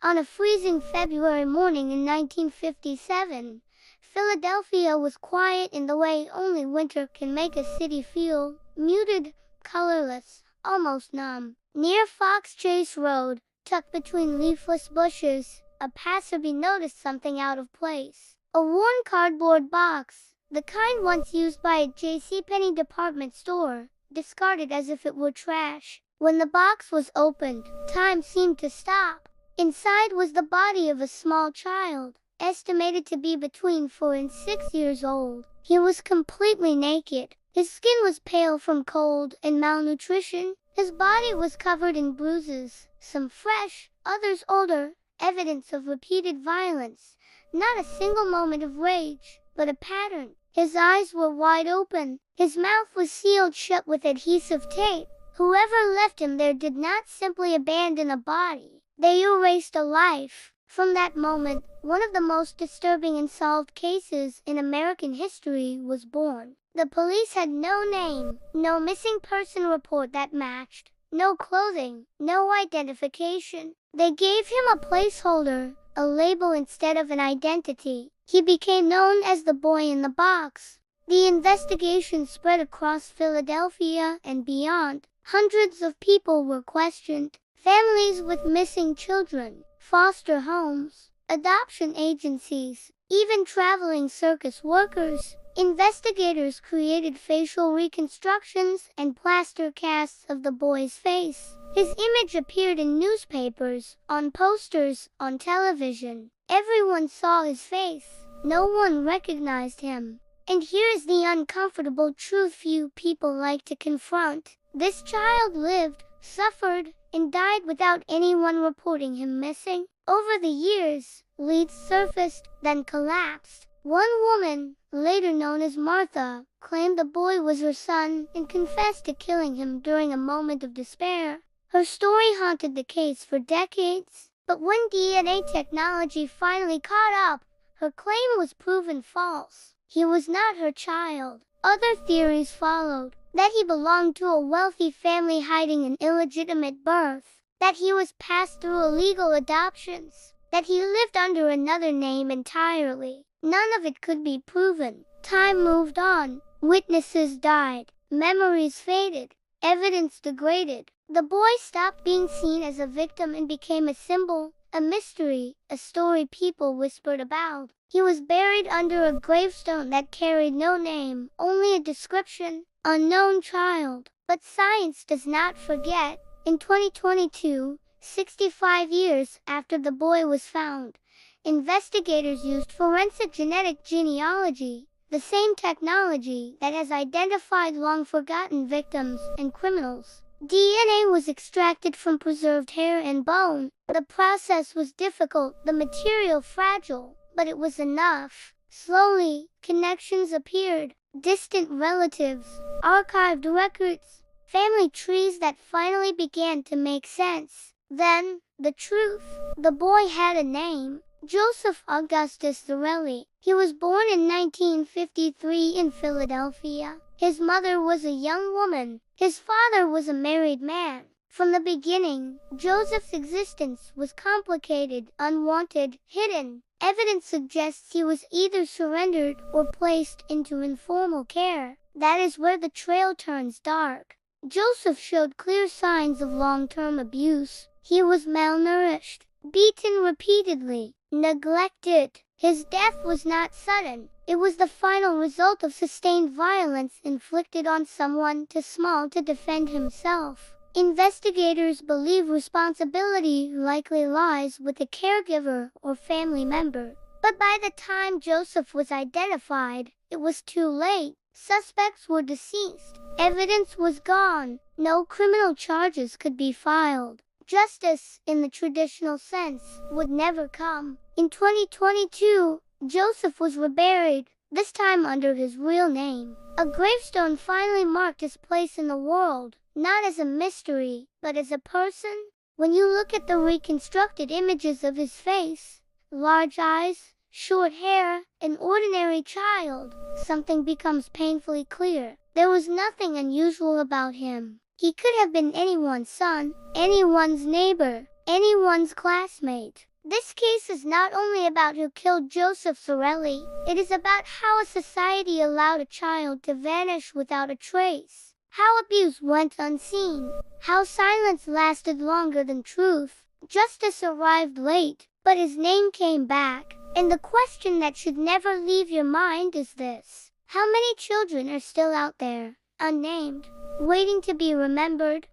On a freezing February morning in 1957, Philadelphia was quiet in the way only winter can make a city feel: muted, colorless, almost numb. Near Fox Chase Road, tucked between leafless bushes, a passerby noticed something out of place. A worn cardboard box, the kind once used by a JCPenney department store, discarded as if it were trash. When the box was opened, time seemed to stop. Inside was the body of a small child, estimated to be between 4 and 6 years old. He was completely naked. His skin was pale from cold and malnutrition. His body was covered in bruises, some fresh, others older, evidence of repeated violence. Not a single moment of rage, but a pattern. His eyes were wide open. His mouth was sealed shut with adhesive tape. Whoever left him there did not simply abandon a body. They erased a life. From that moment, one of the most disturbing unsolved cases in American history was born. The police had no name, no missing person report that matched, no clothing, no identification. They gave him a placeholder, a label instead of an identity. He became known as the boy in the box. The investigation spread across Philadelphia and beyond. Hundreds of people were questioned. Families with missing children, foster homes, adoption agencies, even traveling circus workers. Investigators created facial reconstructions and plaster casts of the boy's face. His image appeared in newspapers, on posters, on television. Everyone saw his face. No one recognized him. And here's the uncomfortable truth few people like to confront. This child lived, suffered, and died without anyone reporting him missing. Over the years, leads surfaced, then collapsed. One woman, later known as Martha, claimed the boy was her son and confessed to killing him during a moment of despair. Her story haunted the case for decades, but when DNA technology finally caught up, her claim was proven false. He was not her child. Other theories followed: that he belonged to a wealthy family hiding an illegitimate birth, that he was passed through illegal adoptions, that he lived under another name entirely. None of it could be proven. Time moved on. Witnesses died. Memories faded. Evidence degraded. The boy stopped being seen as a victim and became a symbol, a mystery, a story people whispered about. He was buried under a gravestone that carried no name, only a description: unknown child. But science does not forget. In 2022, 65 years after the boy was found, investigators used forensic genetic genealogy, the same technology that has identified long-forgotten victims and criminals. DNA was extracted from preserved hair and bone. The process was difficult, the material fragile, but it was enough. Slowly, connections appeared. Distant relatives, archived records, family trees that finally began to make sense. Then, the truth. The boy had a name: Joseph Augustus Zarelli. He was born in 1953 in Philadelphia. His mother was a young woman. His father was a married man. From the beginning, Joseph's existence was complicated, unwanted, hidden. Evidence suggests he was either surrendered or placed into informal care. That is where the trail turns dark. Joseph showed clear signs of long-term abuse. He was malnourished, beaten repeatedly, neglected. His death was not sudden. It was the final result of sustained violence inflicted on someone too small to defend himself. Investigators believe responsibility likely lies with the caregiver or family member. But by the time Joseph was identified, it was too late. Suspects were deceased. Evidence was gone. No criminal charges could be filed. Justice, in the traditional sense, would never come. In 2022, Joseph was reburied, this time under his real name. A gravestone finally marked his place in the world, not as a mystery, but as a person. When you look at the reconstructed images of his face, large eyes, short hair, an ordinary child, something becomes painfully clear. There was nothing unusual about him. He could have been anyone's son, anyone's neighbor, anyone's classmate. This case is not only about who killed Joseph Zarelli, it is about how a society allowed a child to vanish without a trace, how abuse went unseen, how silence lasted longer than truth. Justice arrived late, but his name came back. And the question that should never leave your mind is this: how many children are still out there, unnamed, waiting to be remembered?